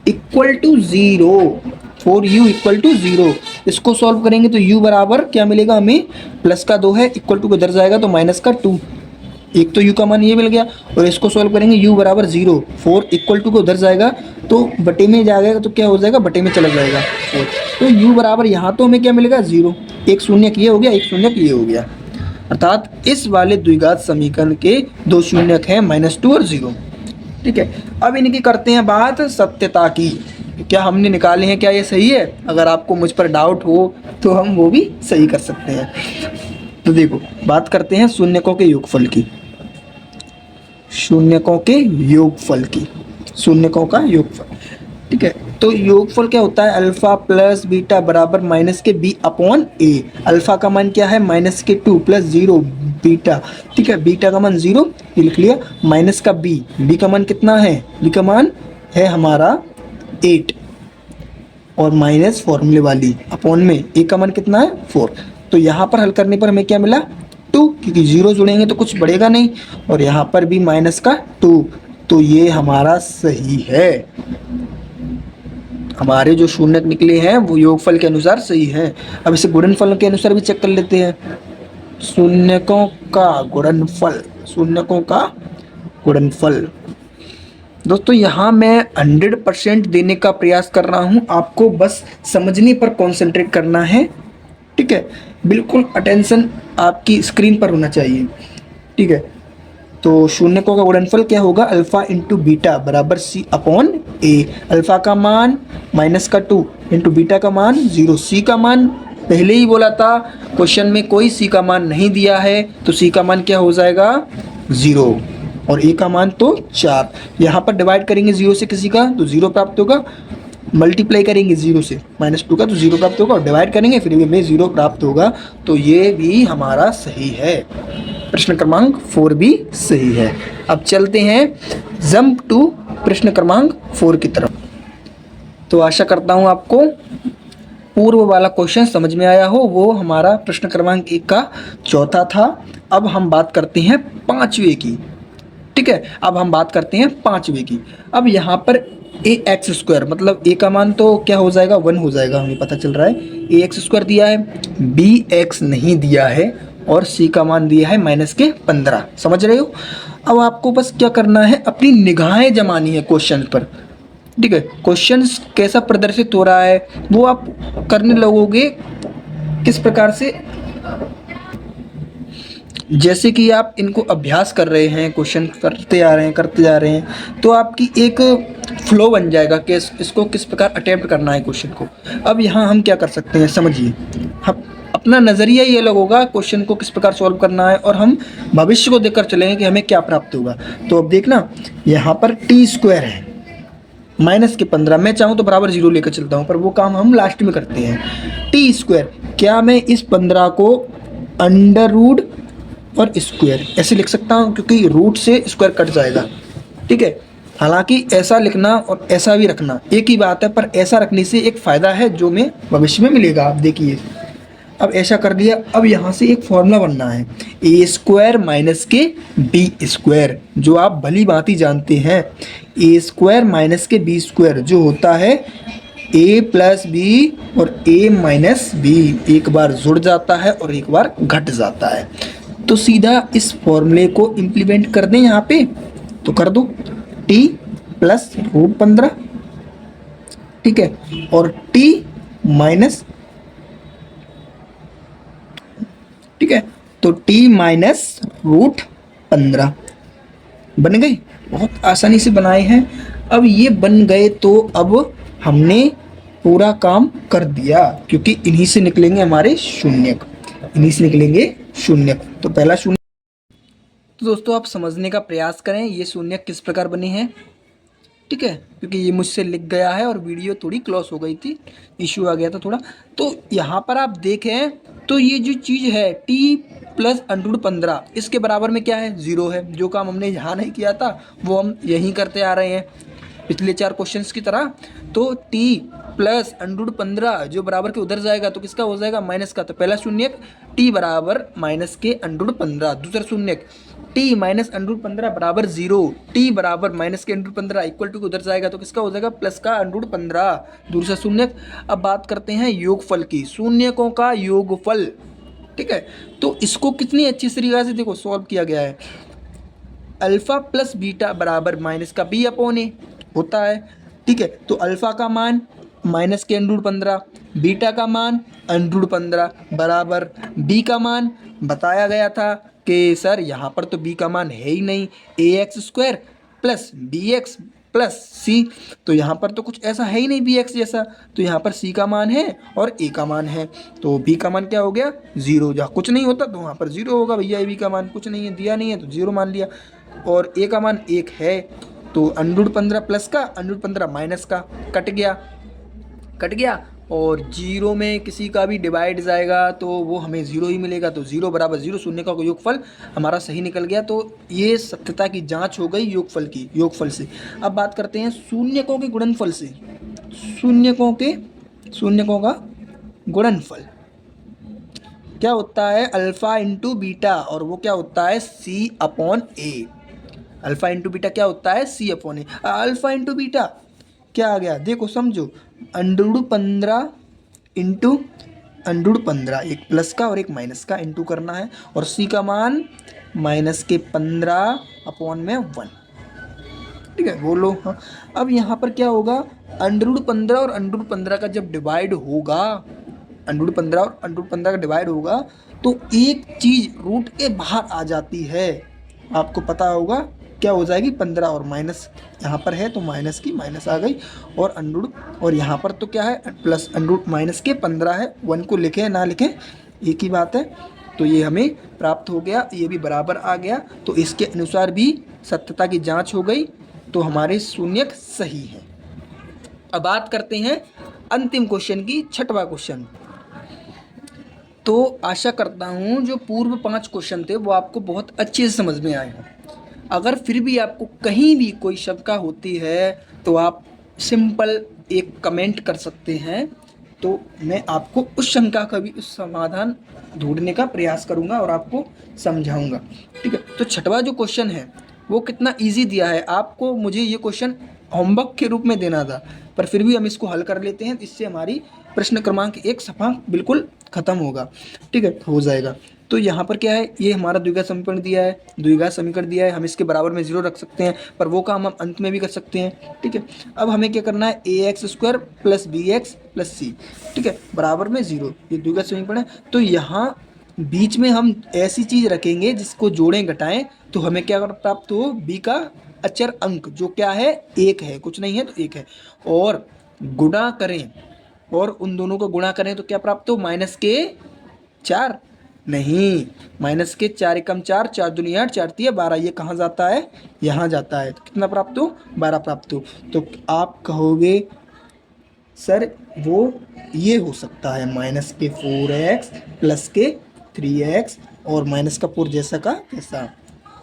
equal to 0, 4u equal to 0। इसको सॉल्व करेंगे तो u बराबर क्या मिलेगा हमें, प्लस का 2 है, इक्वल टू को इधर जाएगा तो माइनस का 2, एक तो u का मान ये मिल गया। और इसको सॉल्व करेंगे u बराबर 0, 4 इक्वल टू को उधर जाएगा तो बटे में जाएगा, तो क्या हो जाएगा बटे में चला जाएगा 4। तो u बराबर यहाँ तो हमें क्या मिलेगा 0, एक शून्यक ये हो गया, एक शून्यक ये हो गया, अर्थात इस वाले द्विघात समीकरण के दो शून्यक हैं -2 और 0, ठीक है। अब इनकी करते हैं बात सत्यता की, क्या हमने निकाले हैं क्या ये सही है। अगर आपको मुझ पर डाउट हो तो हम वो भी सही कर सकते हैं। तो देखो बात करते हैं शून्यकों के योगफल की, शून्यकों के योगफल की, शून्यकों का योगफल, ठीक है। तो योगफल क्या होता है, अल्फा प्लस बीटा बराबर माइनस के b अपॉन a। अल्फा का मान क्या है -2 प्लस 0 बीटा, ठीक है, बीटा का मान 0 ये लिख लिया, माइनस का b का मान कितना है, b का मान है हमारा 8 और माइनस फॉर्मूले वाली अपॉन में a का मान कितना है 4। तो यहाँ पर हल करने पर हमें क्या मिला 2, क्योंकि 0 जुड़ेंगे तो कुछ बढ़ेगा नहीं, और यहाँ पर भी माइनस का 2, तो ये हमारा सही है। हमारे जो शून्यक निकले हैं वो योगफल के अनुसार सही है। अब इसे गुणनफल के अनुसार भी चेक कर लेते हैं। शून्यकों का गुणनफल, शून्यकों का गुणनफल। दोस्तों यहाँ मैं 100% देने का प्रयास कर रहा हूँ, आपको बस समझने पर कंसंट्रेट करना है, ठीक है। बिल्कुल अटेंशन आपकी स्क्रीन पर होना चाहिए, ठीक है। तो शून्यकों का गुणनफल क्या होगा, अल्फा इंटू बीटा बराबर सी अपॉन ए। अल्फा का मान -2 इंटू बीटा का मान 0। सी का मान पहले ही बोला था, क्वेश्चन में कोई सी का मान नहीं दिया है, तो सी का मान क्या हो जाएगा 0 और ए का मान तो 4। यहाँ पर डिवाइड करेंगे 0 से किसी का तो 0 प्राप्त होगा, मल्टीप्लाई करेंगे 0 से -2 का तो 0 प्राप्त होगा, और डिवाइड करेंगे फिर भी हमें 0 प्राप्त होगा। तो ये भी हमारा सही है, प्रश्न क्रमांक 4 भी सही है। अब चलते हैं जंप टू प्रश्न क्रमांक 4 की तरफ। तो आशा करता हूँ आपको पूर्व वाला क्वेश्चन समझ में आया हो, वो हमारा प्रश्न क्रमांक 1 का चौथा था। अब हम बात करते हैं पांचवें की, ठीक है। अब हम बात करते हैं पांचवें की। अब यहाँ पर ए एक्स स्क्वायर, मतलब ए का मान तो क्या हो जाएगा 1 हो जाएगा, हमें पता चल रहा है। ए एक्स स्क्वायर दिया है, बी एक्स नहीं दिया है, और सी का मान दिया है -15। समझ रहे हो। अब आपको बस क्या करना है, अपनी निगाहें जमानी है क्वेश्चन पर, ठीक है। क्वेश्चन कैसा प्रदर्शित हो रहा है वो आप करने लगोगे किस प्रकार से, जैसे कि आप इनको अभ्यास कर रहे हैं, क्वेश्चन करते आ रहे हैं, तो आपकी एक फ्लो बन जाएगा कि इसको किस प्रकार अटेम्प्ट करना है क्वेश्चन को। अब यहाँ हम क्या कर सकते हैं समझिए, हम अपना नज़रिया ये अलग होगा क्वेश्चन को किस प्रकार सॉल्व करना है, और हम भविष्य को देखकर चलेंगे कि हमें क्या प्राप्त होगा। तो अब देखना यहाँ पर टी स्क्वायर है -15, मैं चाहूँ तो बराबर 0 लेकर चलता हूँ, पर वो काम हम लास्ट में करते हैं। टी स्क्वायर, क्या मैं इस 15 को अंडर रूट और स्क्वायर ऐसे लिख सकता हूँ, क्योंकि रूट से स्क्वायर कट जाएगा, ठीक है। हालांकि ऐसा लिखना और ऐसा भी रखना एक ही बात है, पर ऐसा रखने से एक फ़ायदा है जो में भविष्य में मिलेगा। आप देखिए, अब ऐसा कर दिया। अब यहाँ से एक फॉर्मूला बनना है, ए स्क्वायर माइनस के बी स्क्वायर, जो आप भली भांति जानते हैं। ए स्क्वायर माइनस के बी स्क्वायर जो होता है ए प्लस बी और ए माइनस बी, एक बार जुड़ जाता है और एक बार घट जाता है। तो सीधा इस फॉर्मूले को इम्प्लीमेंट कर दें यहाँ पे, तो कर दो टी प्लस √15, ठीक है, और टी माइनस, ठीक है, तो टी माइनस √15 बन गई। बहुत आसानी से बनाए हैं। अब ये बन गए तो अब हमने पूरा काम कर दिया, क्योंकि इन्हीं से निकलेंगे हमारे शून्यक, इन्हीं से निकलेंगे शून्यक। तो पहला शून्य, तो दोस्तों आप समझने का प्रयास करें ये शून्यक किस प्रकार बने हैं, ठीक है, क्योंकि ये मुझसे लिख गया है और वीडियो थोड़ी क्लोज हो गई थी, इश्यू आ गया था थोड़ा। तो यहाँ पर आप देखें तो ये जो चीज़ है टी प्लस √15, इसके बराबर में क्या है 0 है। जो काम हमने यहाँ नहीं किया था वो हम यहीं करते आ रहे हैं पिछले 4 क्वेश्चंस की तरह। तो टी प्लस √15 जो बराबर के उधर जाएगा तो किसका हो जाएगा माइनस का। तो पहला शून्यक टी बराबर माइनस के √15, दूसरा शून्यक टी माइनस √15 बराबर 0, टी बराबर माइनस के √15 इक्वल टू उधर जाएगा तो किसका हो जाएगा प्लस का √15, दूसरा शून्यक। अब बात करते हैं योगफल की, शून्यकों का योगफल, ठीक है। तो इसको कितनी अच्छी तरीके से देखो सॉल्व किया गया है। अल्फा प्लस बीटा बराबर माइनस का बी अपॉन ए होता है, ठीक है। तो अल्फा का मान माइनस के √15, बीटा का मान √15 बराबर बी का मान बताया गया था कि सर यहाँ पर तो बी का मान है ही नहीं, a x square plus b x plus c, तो यहाँ पर तो कुछ ऐसा है ही नहीं बी एक्स जैसा, तो यहाँ पर सी का मान है और ए का मान है, तो बी का मान क्या हो गया 0। जहाँ कुछ नहीं होता तो वहाँ पर 0 होगा भैया, ए बी का मान कुछ नहीं है, दिया नहीं है तो 0 मान लिया, और ए का मान 1 है, तो √15 प्लस का √15 माइनस का कट गया, और 0 में किसी का भी डिवाइड जाएगा तो वो हमें 0 ही मिलेगा, तो 0 बराबर 0, शून्य का योगफल हमारा सही निकल गया। तो ये सत्यता की जांच हो गई योगफल से। अब बात करते हैं शून्यकों के गुणनफल से। शून्यकों का गुणनफल क्या होता है, अल्फा इंटू बीटा, और वो क्या होता है C/A। अल्फा इंटू बीटा क्या होता है, सी अपॉन ए। अल्फा इंटू बीटा क्या आ गया, देखो समझो, √15 इंटू √15, एक प्लस का और एक माइनस का इंटू करना है, और सी का मान -15 अपॉन में 1। ठीक है, बोलो हाँ। अब यहाँ पर क्या होगा, √15 और √15 का जब डिवाइड होगा, √15 और √15 का डिवाइड होगा तो एक चीज़ रूट के बाहर आ जाती है, आपको पता होगा क्या हो जाएगी, 15, और माइनस यहाँ पर है तो माइनस की माइनस आ गई, और और यहाँ पर तो क्या है, प्लस माइनस के 15 है, 1 को लिखें ना लिखें एक ही बात है। तो ये हमें प्राप्त हो गया, ये भी बराबर आ गया, तो इसके अनुसार भी सत्यता की जांच हो गई, तो हमारे शून्यक सही है। अब बात करते हैं अंतिम क्वेश्चन की, छठवां क्वेश्चन। तो आशा करता हूँ जो पूर्व 5 क्वेश्चन थे वो आपको बहुत अच्छे से समझ में आए हों। अगर फिर भी आपको कहीं भी कोई शंका होती है तो आप सिंपल एक कमेंट कर सकते हैं, तो मैं आपको उस शंका का भी उस समाधान ढूंढने का प्रयास करूंगा और आपको समझाऊंगा। ठीक है, तो छठवां जो क्वेश्चन है वो कितना इजी दिया है, आपको मुझे ये क्वेश्चन होमवर्क के रूप में देना था, पर फिर भी हम इसको हल कर लेते हैं, इससे हमारी प्रश्न क्रमांक 1 सफा बिल्कुल खत्म होगा। ठीक है, हो जाएगा। तो यहाँ पर क्या है, ये हमारा द्विघात समीकरण दिया है, द्विघात समीकरण दिया है, हम इसके बराबर में 0 रख सकते हैं, पर वो काम हम अंत में भी कर सकते हैं। ठीक है, अब हमें क्या करना है, ax² + bx + c, ठीक है, बराबर में 0, ये द्विघात समीकरण है। तो यहाँ बीच में हम ऐसी चीज़ रखेंगे जिसको जोड़ें घटाएं तो हमें क्या प्राप्त हो, b का अचर अंक जो क्या है, 1 है, कुछ नहीं है तो 1 है, और गुणा करें, और उन दोनों को गुणा करें तो क्या प्राप्त हो, -4, नहीं, -4 × 4, 4 दूनी 8, 4 तिया 12, ये कहाँ जाता है, यहाँ जाता है, तो कितना प्राप्त हो, 12 प्राप्त हो। तो आप कहोगे सर वो ये हो सकता है -4x + 3x और -4 जैसा का तैसा,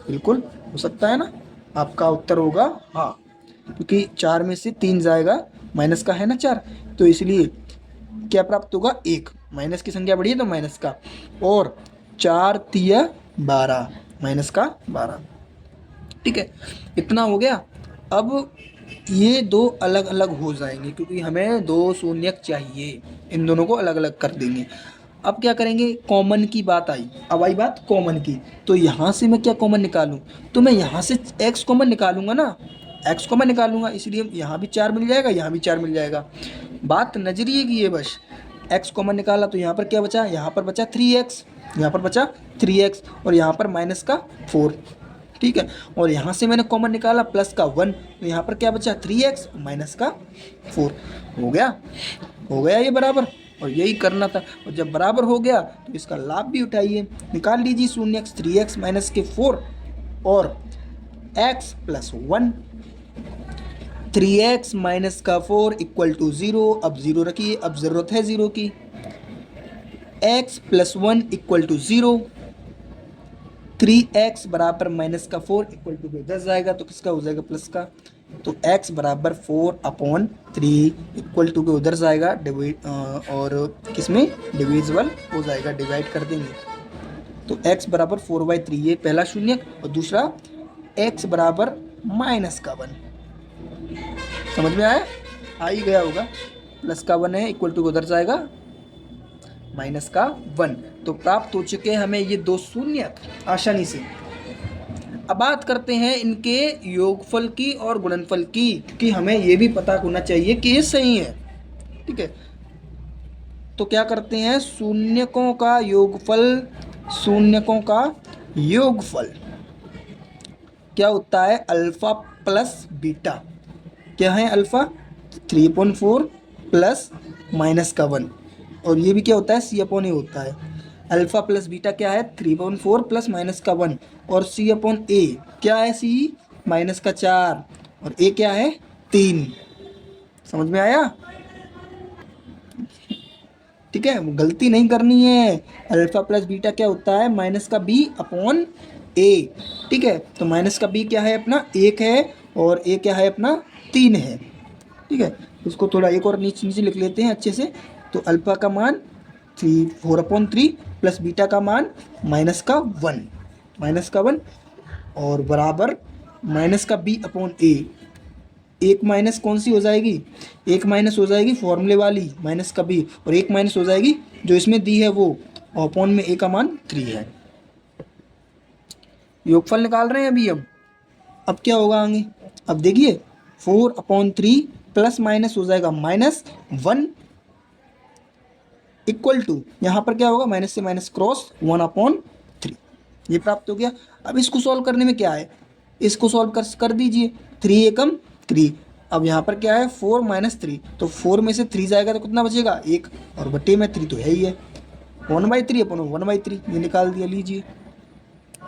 बिल्कुल हो सकता है ना, आपका उत्तर होगा हाँ, क्योंकि 4 में से 3 जाएगा, माइनस का है ना 4, तो इसलिए क्या प्राप्त होगा, 1, माइनस की संख्या बढ़ी है तो माइनस का, और 4 तिया 12, -12। ठीक है, इतना हो गया। अब ये दो अलग अलग हो जाएंगे क्योंकि हमें 2 शून्यक चाहिए, इन दोनों को अलग अलग कर देंगे। अब क्या करेंगे, कॉमन की बात आई, अब आई बात कॉमन की, तो यहाँ से मैं क्या कॉमन निकालूं, तो मैं यहाँ से x कॉमन निकालूंगा ना, x कॉमन निकालूंगा, इसलिए यहाँ भी 4 मिल जाएगा, यहाँ भी 4 मिल जाएगा। बात नजरिए की है बस, x कॉमन निकाला तो यहाँ पर क्या बचा, यहाँ पर बचा 3x, यहाँ पर बचा 3x, और यहाँ पर -4, ठीक है, और यहाँ से मैंने कॉमन निकाला +1, तो यहाँ पर क्या बचा, 3x -4, हो गया ये बराबर, और यही करना था। और जब बराबर हो गया तो इसका लाभ भी उठाइए, निकाल लीजिए शून्यक, 3x - 4 और x + 1, 3x - 4 = 0, अब 0 रखिए, अब ज़रूरत है 0 की, x + 1 = 0, 3x बराबर -4 = 10 जाएगा, तो किसका हो जाएगा, प्लस का, तो x बराबर 4/3 = के उधर जाएगा और किसमें डिविजिबल हो जाएगा, डिवाइड कर देंगे, तो x बराबर 4/3, ये पहला शून्यक, और दूसरा x बराबर -1, समझ में आया, आ ही गया होगा, +1 है, इक्वल टू उधर जाएगा -1, तो प्राप्त हो चुके हैं हमें ये 2 शून्यक आसानी से। अब बात करते हैं इनके योगफल की और गुणनफल की, क्योंकि हमें ये भी पता होना चाहिए कि ये सही है। ठीक है, तो क्या करते हैं, शून्यकों का योगफल क्या होता है, अल्फा प्लस बीटा, क्या है अल्फा, 3/4 प्लस -1, और ये भी क्या होता है, c/a होता है। अल्फा प्लस बीटा क्या है, 3/4 प्लस -1, और c/a क्या है, c -4, और a क्या है, 3, समझ में आया। ठीक है, गलती नहीं करनी है, अल्फा प्लस बीटा क्या होता है, -b/a, ठीक है, तो -b क्या है अपना, 1 है, और a क्या है अपना, 3 है। ठीक है, उसको थोड़ा एक और नीचे लिख लेते हैं अच्छे से, तो अल्फा का मान 4/3 प्लस बीटा का मान -1, और बराबर माइनस का बी अपॉन ए, एक माइनस कौन सी हो जाएगी, एक माइनस हो जाएगी फॉर्मूले वाली माइनस का बी, और एक माइनस हो जाएगी जो इसमें दी है वो, अपॉन में ए का मान 3 है। योगफल निकाल रहे हैं अभी हम। अब क्या होगा आगे, अब देखिए 4/3 प्लस माइनस हो जाएगा -1 इक्वल टू, यहाँ पर क्या होगा माइनस से माइनस क्रॉस 1/3, ये प्राप्त हो गया। अब इसको सॉल्व करने में क्या है, इसको सॉल्व कर दीजिए, 3 एकम 3। अब यहाँ पर क्या है 4 - 3, तो 4 में से 3 जाएगा तो कितना बचेगा 1, और बटे में 3 तो है ही है, 1/3 अपन 1/3 ये निकाल दिया, लीजिए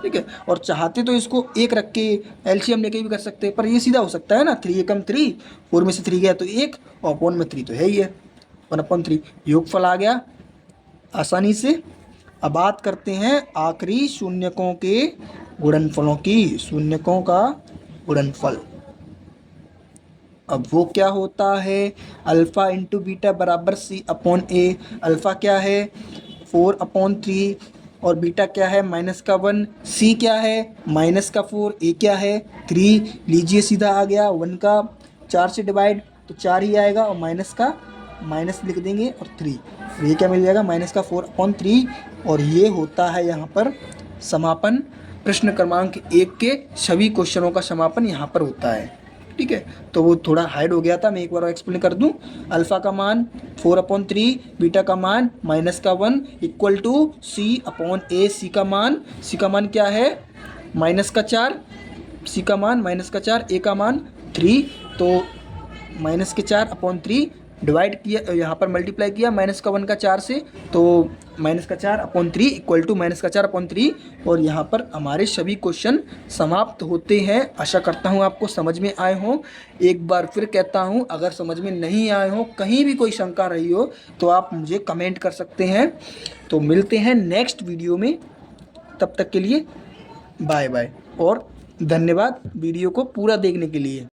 ठीक है। और चाहते तो इसको एक रख के एलसीएम लेके भी कर सकते हैं, पर ये सीधा हो सकता है ना, 3 एकम 3, 4 में से 3 गया तो 1, और अपॉन में 3 तो है ही है, 1/3 योगफल आ गया आसानी से। अब बात करते हैं आखिरी शून्यकों के गुणनफलों की, शून्यकों का गुणनफल। अब वो क्या होता है, अल्फ़ा इंटू बीटा बराबर C/A। अल्फ़ा क्या है 4/3, और बीटा क्या है -1, सी क्या है -4, ए क्या है 3। लीजिए सीधा आ गया, 1 का 4 से डिवाइड तो 4 ही आएगा, और माइनस का माइनस लिख देंगे और 3, तो ये क्या मिल जाएगा -4/3। और ये होता है यहाँ पर समापन, प्रश्न क्रमांक 1 के सभी क्वेश्चनों का समापन यहाँ पर होता है, ठीक है। तो वो थोड़ा हाइड हो गया था, मैं एक बार एक्सप्लेन कर दूं। अल्फ़ा का मान 4/3, बीटा का मान -1 इक्वल टू C/A। सी का मान क्या है -4, सी का मान -4, ए का मान 3, तो -4/3 डिवाइड किया, यहाँ पर मल्टीप्लाई किया -1 का 4 से, तो -4/3 इक्वल टू -4/3। और यहाँ पर हमारे सभी क्वेश्चन समाप्त होते हैं। आशा करता हूँ आपको समझ में आए हों। एक बार फिर कहता हूँ, अगर समझ में नहीं आए हों, कहीं भी कोई शंका रही हो, तो आप मुझे कमेंट कर सकते हैं। तो मिलते हैं नेक्स्ट वीडियो में, तब तक के लिए बाय बाय, और धन्यवाद वीडियो को पूरा देखने के लिए।